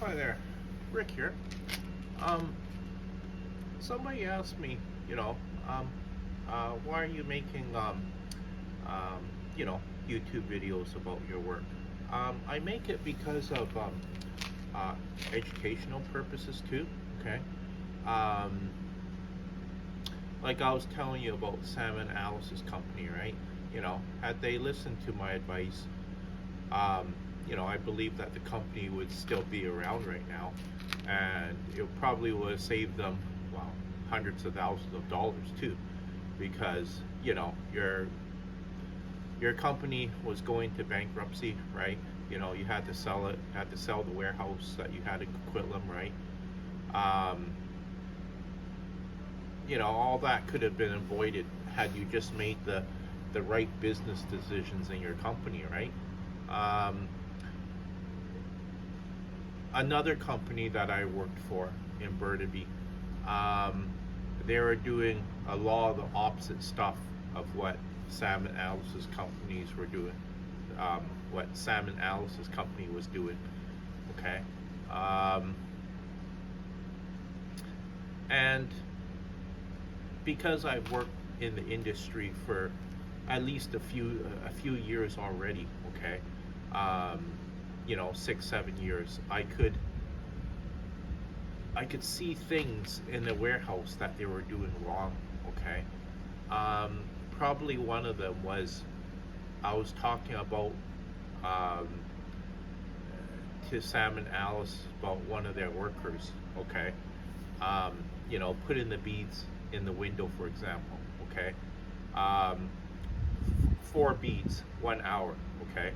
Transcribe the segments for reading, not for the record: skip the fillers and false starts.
Hi there, Rick here. Um, Somebody asked me, you know, um, why are you making, um, you know, YouTube videos about your work? I make it because of uh, educational purposes too. Okay. Um, like I was telling you about Sam and Alice's company, right? Had they listened to my advice, um, I believe that the company would still be around right now, and it probably would have saved them, well, hundreds of thousands of dollars too, because your company was going to bankruptcy, right? You had to sell it, had to sell the warehouse that you had in Coquitlam, right? Um, all that could have been avoided had you just made the right business decisions in your company, right? Um, Another company that I worked for in Burnaby, um, they were doing a lot of the opposite stuff of what Sam and Alice's companies were doing. What Sam and Alice's company was doing. Okay. Um, and because I've worked in the industry for at least a few years already, okay, 6 7 years, I could see things in the warehouse that they were doing wrong. Okay. um, Probably one of them was, I was talking about, um, to Sam and Alice about one of their workers. Okay. Put in the beads in the window, for example. Okay. um, 4 beads 1 hour. Okay,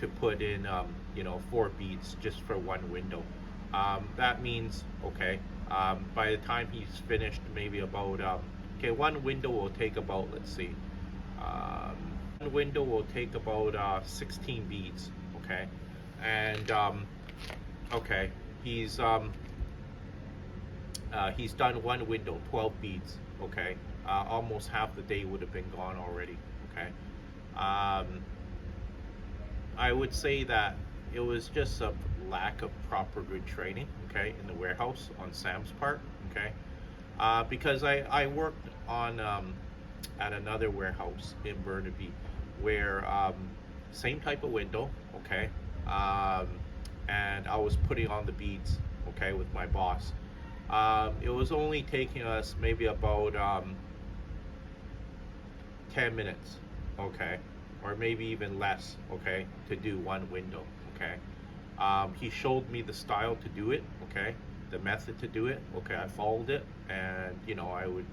to put in, 4 beads just for one window. That means, okay, by the time he's finished, maybe about, okay, one window will take about, let's see, um, one window will take about 16 beads. Okay. And okay, he's he's done one window, 12 beads. Okay. Almost half the day would have been gone already. Okay. um, I would say that it was just a lack of proper good training, okay, in the warehouse on Sam's part. Okay. Because I worked on, at another warehouse in Burnaby where, same type of window. Okay. um, and I was putting on the beads, okay, with my boss. It was only taking us maybe about, 10 minutes, okay, or maybe even less, okay, to do one window. Okay. He showed me the style to do it. Okay, the method to do it. Okay, I followed it, and I would,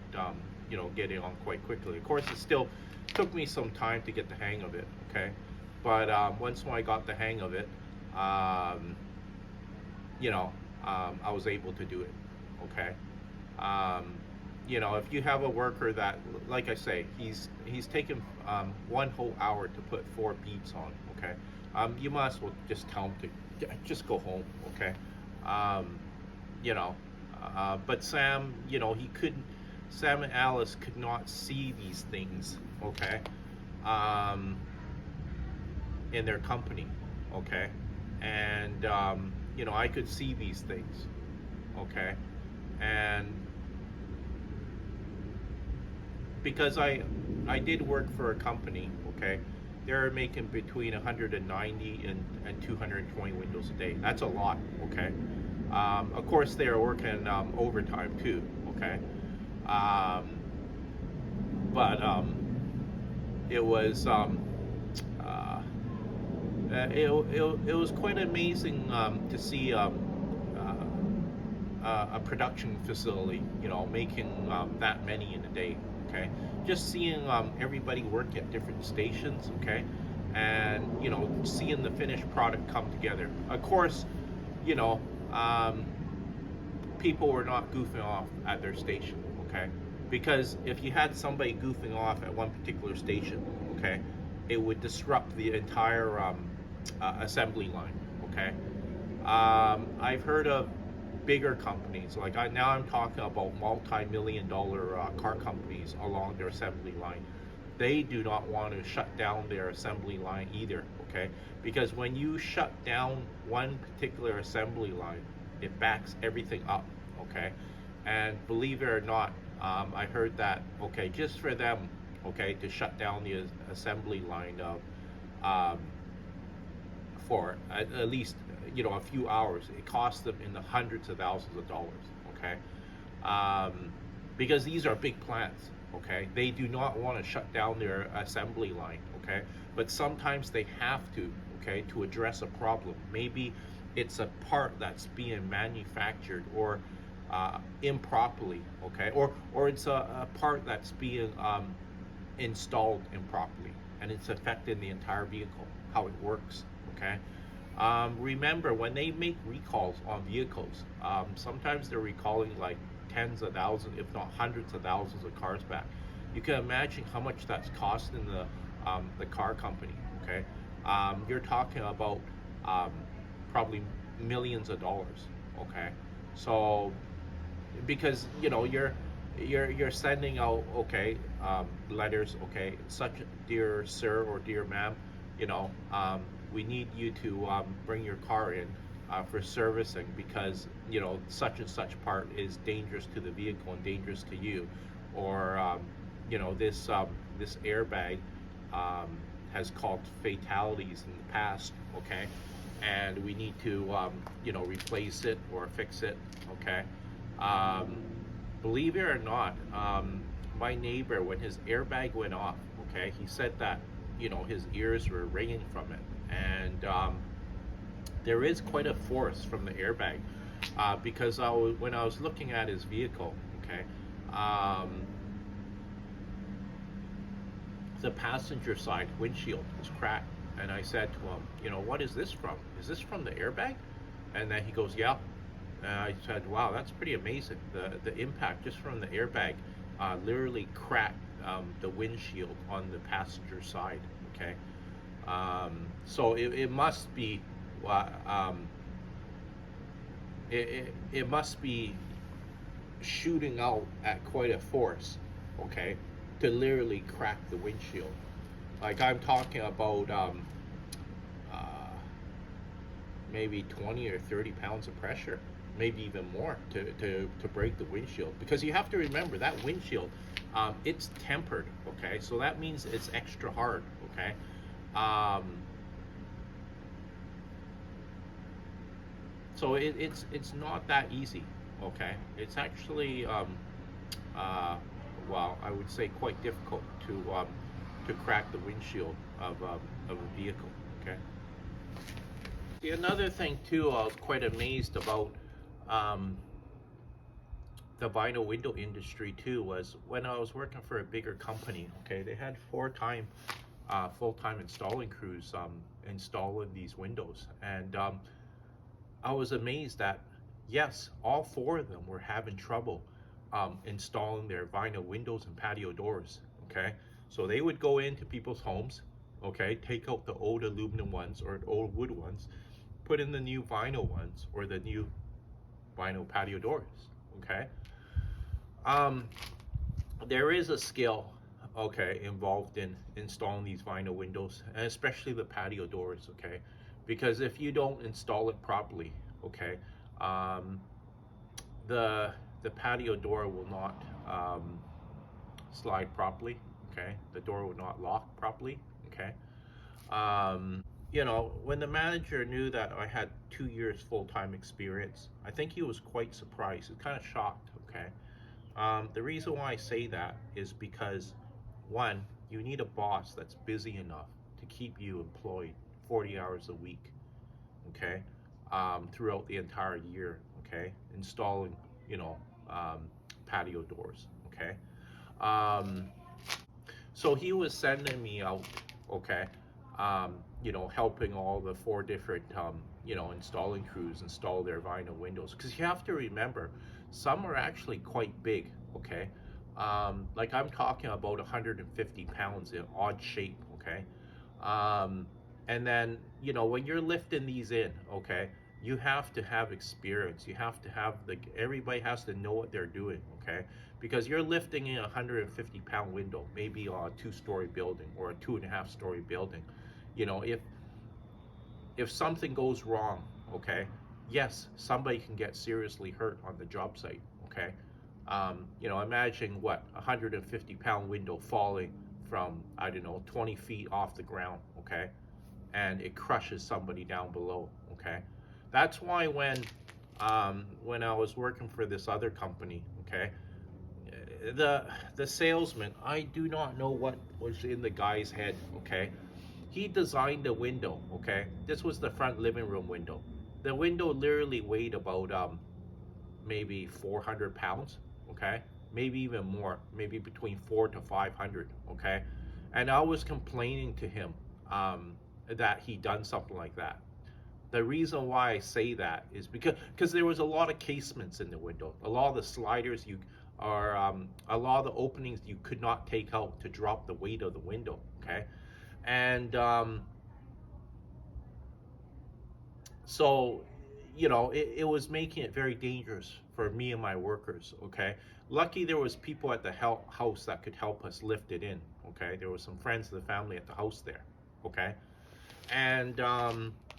get it on quite quickly. Of course, it still took me some time to get the hang of it. Okay, but once I got the hang of it, um, I was able to do it. Okay. um, if you have a worker that, like I say, he's taken, one whole hour to put 4 beads on. Okay. You might as well just tell him to just go home. Okay. um, you know but Sam, he couldn't. Sam and Alice could not see these things. Okay. um, in their company. Okay. And I could see these things. Okay. And because I did work for a company. Okay, they're making between 190 and 220 windows a day. That's a lot. Okay. Of course, they are working, overtime too. Okay. um, but it was, uh, it was quite amazing, to see, a production facility, making, that many in a day. Okay, just seeing, everybody work at different stations. Okay, and seeing the finished product come together. Of course, you know, um, people were not goofing off at their station. Okay, because if you had somebody goofing off at one particular station, okay, it would disrupt the entire, assembly line. Okay. I've heard of bigger companies, like, now I'm talking about multi-million dollar, car companies along their assembly line, they do not want to shut down their assembly line either, okay? Because when you shut down one particular assembly line, it backs everything up, okay? And believe it or not, I heard that, okay, just for them, okay, to shut down the assembly line um, for at least, a few hours, it costs them in the hundreds of thousands of dollars, okay? um, because these are big plants. Okay, they do not want to shut down their assembly line. Okay, but sometimes they have to. Okay, to address a problem. Maybe it's a part that's being manufactured or improperly. Okay, or it's a part that's being installed improperly, and it's affecting the entire vehicle, how it works. Okay. Remember, when they make recalls on vehicles, sometimes they're recalling like tens of thousands, if not hundreds of thousands of cars back. You can imagine how much that's costing the car company. Okay, you're talking about um, probably millions of dollars. Okay, so because you're sending out, okay, letters, okay, such dear sir or dear ma'am, you know um, we need you to bring your car in for servicing because such and such part is dangerous to the vehicle and dangerous to you, or this airbag um, has caused fatalities in the past, okay, and we need to replace it or fix it, okay. um, Believe it or not, my neighbor, when his airbag went off, okay, he said that his ears were ringing from it, and there is quite a force from the airbag, because when I was looking at his vehicle, okay, the passenger side windshield was cracked, and I said to him, what is this from? Is this from the airbag? And then he goes, yeah. And I said, wow, that's pretty amazing. The impact just from the airbag literally cracked the windshield on the passenger side. Okay, so it must be it must be shooting out at quite a force. Okay, to literally crack the windshield. Like I'm talking about uh, maybe 20 or 30 pounds of pressure, maybe even more, to break the windshield. Because you have to remember that windshield, it's tempered, okay? So that means it's extra hard, okay? So it's not that easy, okay? It's actually, well, I would say quite difficult to crack the windshield of a vehicle, okay? Another thing too, I was quite amazed about um, the vinyl window industry too, was when I was working for a bigger company. Okay, they had full-time installing crews installing these windows, and I was amazed that yes, all four of them were having trouble installing their vinyl windows and patio doors. Okay, so they would go into people's homes, okay, take out the old aluminum ones or old wood ones, put in the new vinyl ones or the new vinyl patio doors. Okay, um, there is a skill, okay, involved in installing these vinyl windows, and especially the patio doors. Okay, because if you don't install it properly, okay, um, the patio door will not slide properly. Okay, the door will not lock properly. Okay, when the manager knew that I had 2 years full-time experience, I think he was quite surprised. He was kind of shocked. Okay, the reason why I say that is because, one, you need a boss that's busy enough to keep you employed 40 hours a week. Okay, throughout the entire year. Okay, installing um, patio doors. Okay, um, so he was sending me out. Okay, helping all the four different installing crews install their vinyl windows, because you have to remember some are actually quite big. Okay, like I'm talking about 150 pounds in odd shape. Okay, and then when you're lifting these in, okay, you have to have experience. You have to have everybody has to know what they're doing, okay? Because you're lifting in a 150-pound window, maybe on a two-story building or a 2.5-story building. You know, if something goes wrong, okay, yes, somebody can get seriously hurt on the job site, okay? You know, imagine what, a 150-pound window falling from, I don't know, 20 feet off the ground, okay? And it crushes somebody down below, okay? That's why when I was working for this other company, okay, the salesman, I do not know what was in the guy's head, okay? He designed a window, okay? This was the front living room window. The window literally weighed about maybe 400 pounds, okay? Maybe even more, maybe between 4 to 500, okay? And I was complaining to him that he done something like that. The reason why I say that is because there was a lot of casements in the window. A lot of the sliders a lot of the openings you could not take out to drop the weight of the window, okay? And so, you know, it was making it very dangerous for me and my workers, okay? Lucky there was people at the house that could help us lift it in, okay? There was some friends of the family at the house there, okay? And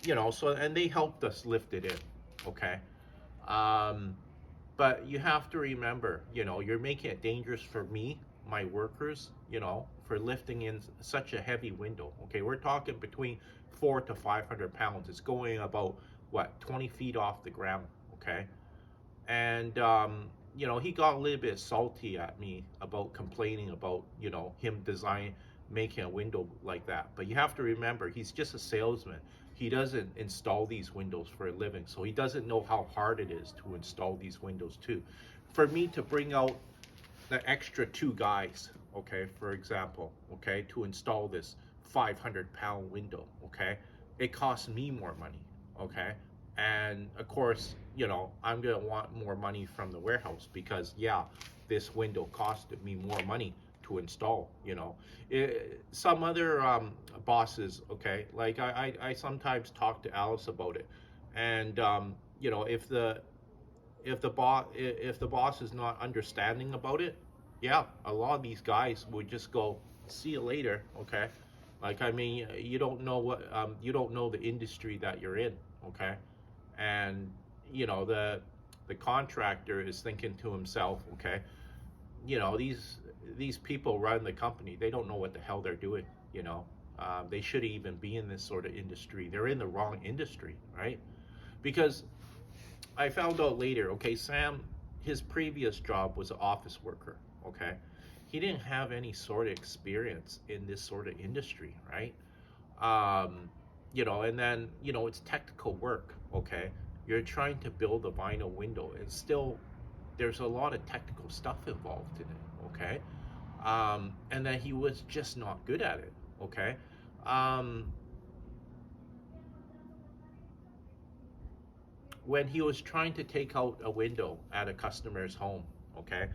you know, so, and they helped us lift it in, okay? um, but you have to remember, you know, you're making it dangerous for me, my workers, you know, for lifting in such a heavy window, okay? We're talking between 4 to 500 pounds. It's going about what, 20 feet off the ground, okay? And you know, he got a little bit salty at me about complaining about, you know, him making a window like that. But you have to remember, he's just a salesman. He doesn't install these windows for a living, so he doesn't know how hard it is to install these windows too. For me to bring out the extra 2 guys, okay, for example, okay, to install this 500-pound window, okay, it costs me more money, okay? And of course, you know, I'm gonna want more money from the warehouse because, yeah, this window costed me more money to install, you know. Some other bosses, okay, like I sometimes talk to Alice about it, and you know, if the boss is not understanding about it, yeah, a lot of these guys would just go, see you later, okay? Like, I mean, you don't know the industry that you're in, okay? And you know, the contractor is thinking to himself, okay, you know, these people run the company, they don't know what the hell they're doing, you know. They shouldn't even be in this sort of industry. They're in the wrong industry, right? Because I found out later, okay, Sam, his previous job was an office worker, okay? He didn't have any sort of experience in this sort of industry, right? Um, you know, and then, you know, it's technical work, okay? You're trying to build a vinyl window, and still, there's a lot of technical stuff involved in it, okay? And then he was just not good at it, okay? Um, when he was trying to take out a window at a customer's home, okay,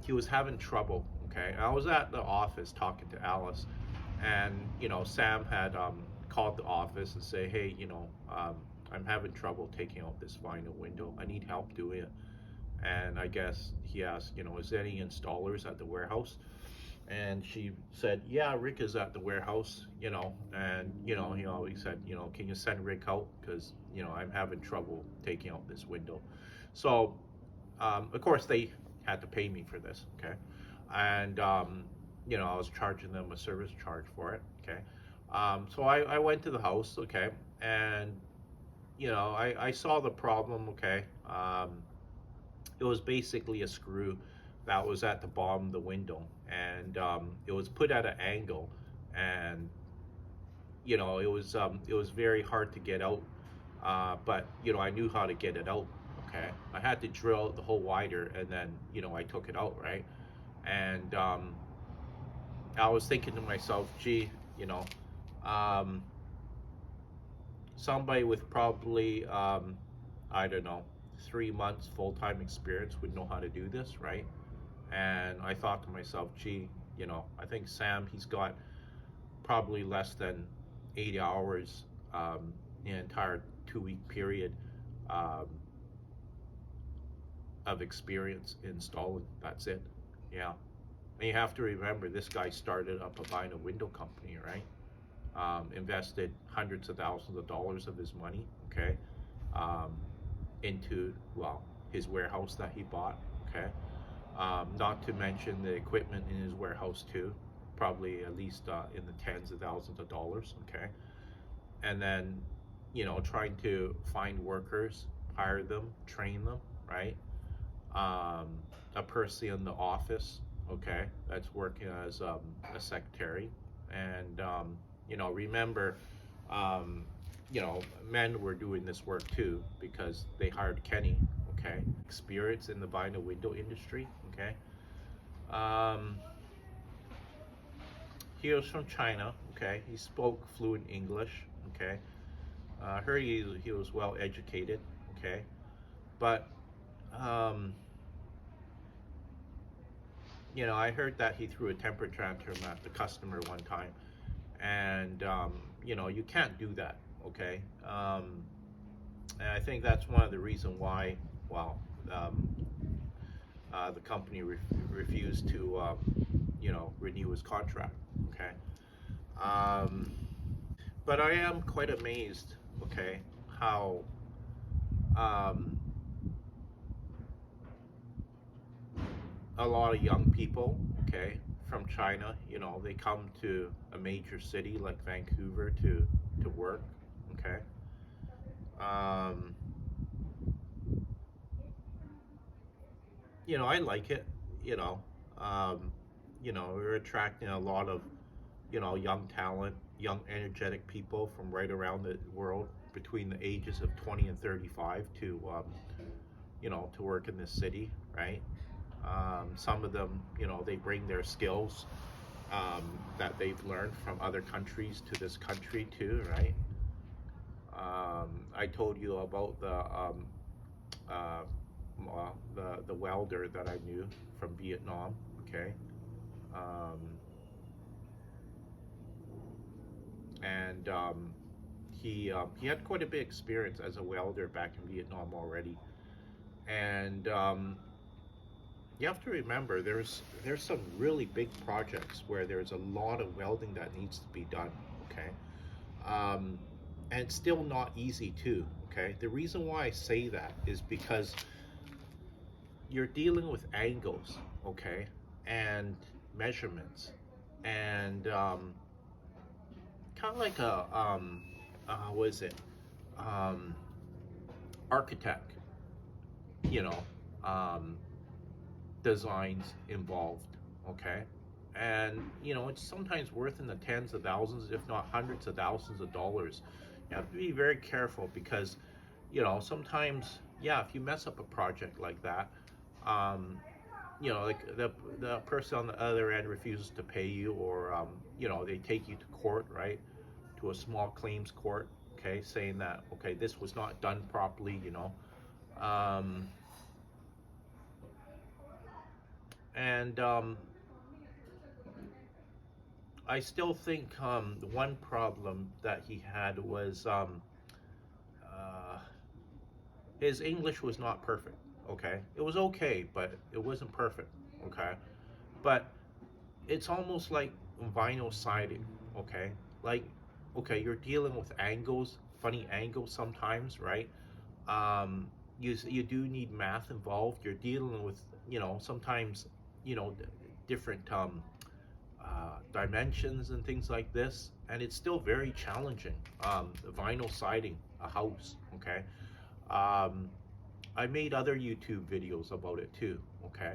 he was having trouble, okay. I was at the office talking to Alice, and you know, Sam had called the office and say, hey, you know, I'm having trouble taking out this vinyl window. I need help doing it. And I guess he asked, you know, is there any installers at the warehouse? And she said, yeah, Rick is at the warehouse, you know. And you know, he always said, you know, can you send Rick out, because you know, I'm having trouble taking out this window. So of course they had to pay me for this, okay. And you know, I was charging them a service charge for it, okay. So I went to the house, okay, and you know, I saw the problem, okay. It was basically a screw that was at the bottom of the window, and it was put at an angle, and you know, it was very hard to get out, but you know, I knew how to get it out, okay. I had to drill the hole wider, and then you know, I took it out, right. And I was thinking to myself, gee, you know, um, somebody with probably I don't know, 3 months full-time experience would know how to do this, right? And I thought to myself, gee, you know, I think Sam, he's got probably less than 8 hours the entire 2-week period um, of experience installing. That's it. Yeah. And you have to remember, this guy started up a vinyl window company, right? Invested hundreds of thousands of dollars of his money, okay, um, into, well, his warehouse that he bought, okay. Not to mention the equipment in his warehouse too, probably at least in the tens of thousands of dollars, okay. And then, trying to find workers, hire them, train them, right? A person in the office, okay, that's working as a secretary. And remember, um, men were doing this work too, because they hired Kenny, okay, experience in the vinyl window industry, okay. um, he was from China, okay. He spoke fluent English, okay. Heard he was well educated, okay. But um, I heard that he threw a temper tantrum at the customer one time, and you can't do that, okay. And I think that's one of the reasons why, well, the company refused to, renew his contract, okay. Um, but I am quite amazed, okay, how um, a lot of young people, okay, from China, they come to a major city like Vancouver to work, okay. Um, I like it, you know. Um, we're attracting a lot of, young talent, young energetic people from right around the world between the ages of 20 and 35 to, to work in this city, right? Some of them, they bring their skills that they've learned from other countries to this country too, right? I told you about uh, the welder that I knew from Vietnam, okay? Um, and he had quite a bit of experience as a welder back in Vietnam already. And you have to remember, there's some really big projects where there's a lot of welding that needs to be done, okay? And it's still not easy too, okay? The reason why I say that is because you're dealing with angles, okay, and measurements, and kind of like a what is it, um, architect, you know, um, designs involved, okay, and it's sometimes worth in the tens of thousands, if not hundreds of thousands of dollars. You have to be very careful because, sometimes, yeah, if you mess up a project like that, like the person on the other end refuses to pay you, or they take you to court, right? To a small claims court, okay, saying that, okay, this was not done properly, um, and I still think one problem that he had was uh, his English was not perfect. Okay, it was okay, but it wasn't perfect. Okay, but it's almost like vinyl siding. Okay, like, okay, you're dealing with angles, funny angles sometimes, right? You do need math involved. You're dealing with, sometimes, you know different dimensions and things like this, and it's still very challenging. Vinyl siding a house, okay. um, I made other YouTube videos about it too, okay.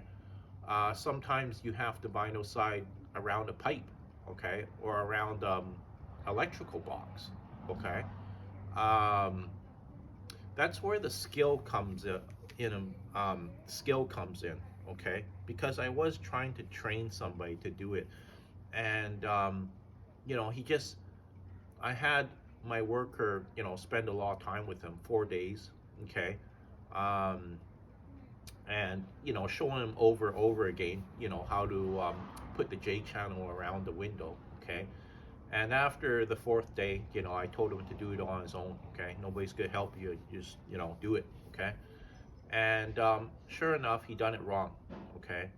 Sometimes you have to vinyl side around a pipe, okay, or around electrical box, okay. um, that's where the skill comes in, okay, because I was trying to train somebody to do it, and he just, I had my worker, spend a lot of time with him, 4 days, okay, um, and showing him over and over again, how to put the J channel around the window, okay, And after the fourth day, I told him to do it on his own. Okay, nobody's gonna help you. Just do it. Okay, and sure enough, he done it wrong. Okay,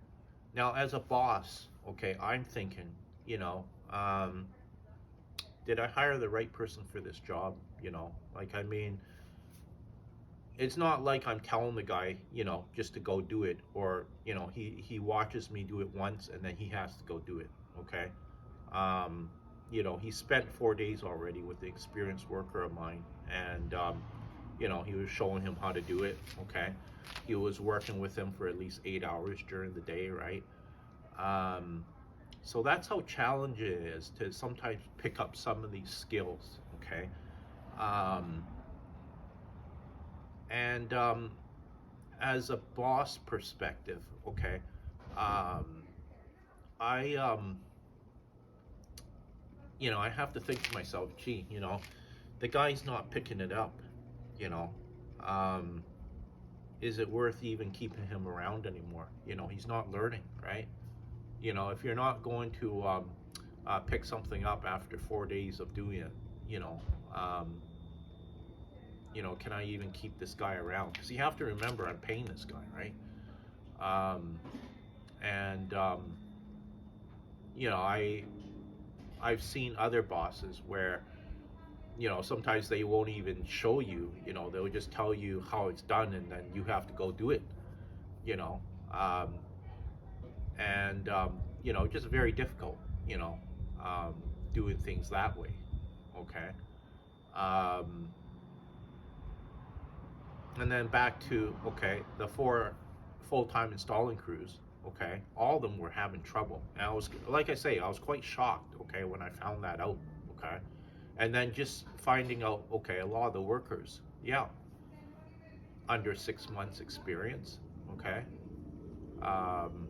now as a boss, okay, I'm thinking, you know, um, did I hire the right person for this job? Like, I mean, it's not like I'm telling the guy, just to go do it, or he watches me do it once and then he has to go do it. Okay. um, he spent 4 days already with the experienced worker of mine, and he was showing him how to do it. Okay, he was working with him for at least 8 hours during the day, right? um, so that's how challenging it is to sometimes pick up some of these skills. Okay. um, and as a boss perspective, okay, um, I I have to think to myself, gee, the guy's not picking it up, you know. Um, is it worth even keeping him around anymore? He's not learning, right? If you're not going to pick something up after 4 days of doing it, you know, um, can I even keep this guy around? Because you have to remember, I'm paying this guy, right? Um, and I've seen other bosses where sometimes they won't even show you. They'll just tell you how it's done, and then you have to go do it. You know, um, and just very difficult. You know, um, doing things that way. Okay. Um, and then back to, okay, the four full-time installing crews. Okay, all of them were having trouble, and I was, like I say, I was quite shocked. Okay, when I found that out. Okay, and then just finding out, okay, a lot of the workers, yeah, under 6 months experience. Okay. um,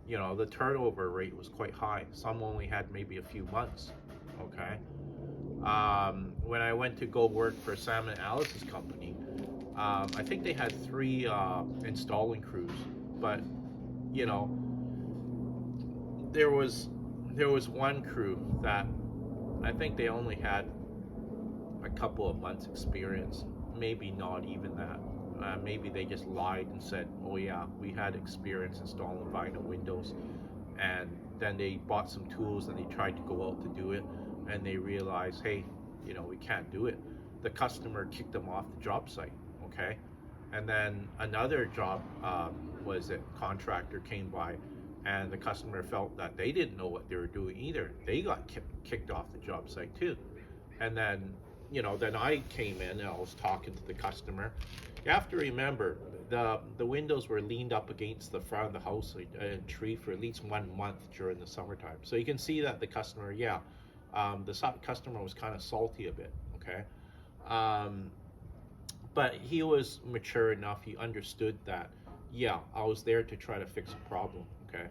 the turnover rate was quite high. Some only had maybe a few months. Okay. When I went to go work for Sam and Alice's company, I think they had three installing crews, but you know there was one crew that I think they only had a couple of months experience, maybe not even that. Maybe they just lied and said, oh yeah, we had experience installing vinyl windows, and then they bought some tools and they tried to go out to do it, and they realized, hey, we can't do it. The customer kicked them off the job site. Okay. And then another job was a contractor came by, and the customer felt that they didn't know what they were doing either. They got kicked off the job site too. And then then I came in and I was talking to the customer. You have to remember, the windows were leaned up against the front of the house, a tree, for at least 1 month during the summertime. So you can see that the customer, the customer was kind of salty a bit. Okay. But he was mature enough. He understood that, yeah, I was there to try to fix a problem. Okay.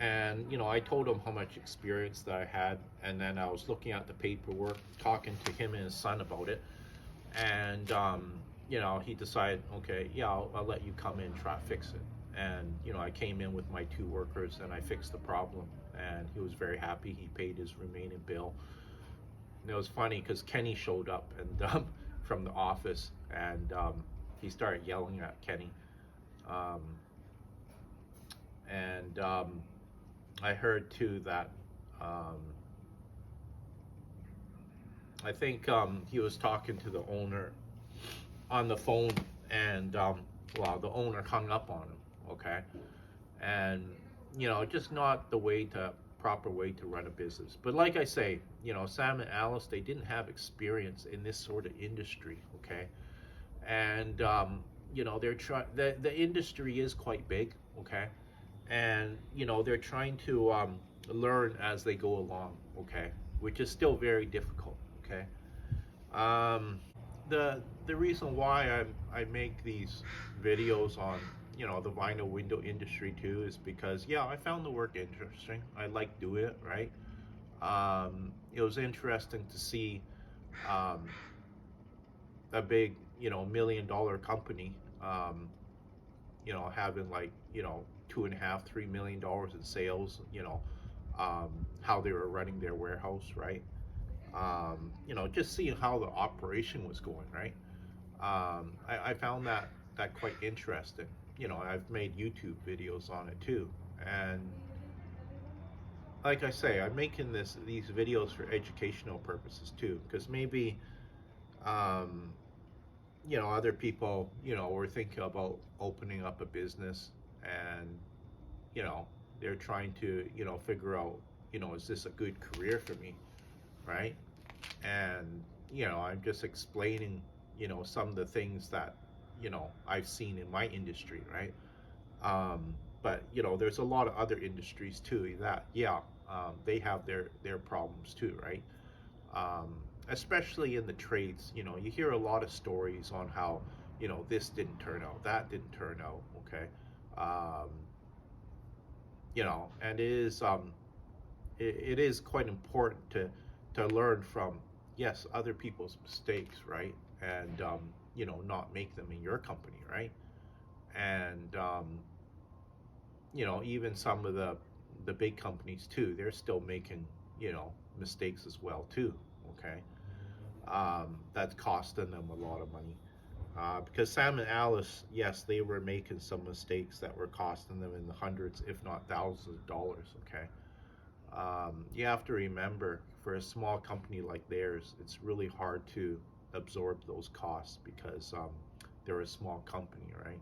And I told him how much experience that I had, and then I was looking at the paperwork, talking to him and his son about it, and he decided, okay, yeah, I'll let you come in, try to fix it. And I came in with my two workers and I fixed the problem, and he was very happy. He paid his remaining bill. And it was funny because Kenny showed up and from the office, and he started yelling at Kenny, um, and I heard too that I think he was talking to the owner on the phone, and well, the owner hung up on him. Okay. And just not the proper way to run a business. But like I say, Sam and Alice, they didn't have experience in this sort of industry. Okay. And they're trying, the industry is quite big. Okay. And they're trying to learn as they go along. Okay, which is still very difficult. Okay. um, the reason why I make these videos on the vinyl window industry too is because, yeah, I found the work interesting. I like doing it, right? It was interesting to see a big $1 million company having like $2.5-3 million in sales, how they were running their warehouse, right? Just seeing how the operation was going, right? I found that quite interesting. I've made YouTube videos on it too, and like I say, I'm making these videos for educational purposes too, because maybe um, other people were thinking about opening up a business, and you know they're trying to figure out is this a good career for me, right? And I'm just explaining some of the things that I've seen in my industry, right? But there's a lot of other industries too that they have their problems too, right? Especially in the trades, you hear a lot of stories on how this didn't turn out, that didn't turn out, okay? um, and it is quite important to learn from, yes, other people's mistakes, right? And not make them in your company, right? And even some of the big companies too, they're still making mistakes as well too, okay? That's costing them a lot of money. Because Sam and Alice, yes, they were making some mistakes that were costing them in the hundreds, if not thousands of dollars, okay? You have to remember, for a small company like theirs, it's really hard to absorb those costs because they're a small company, right?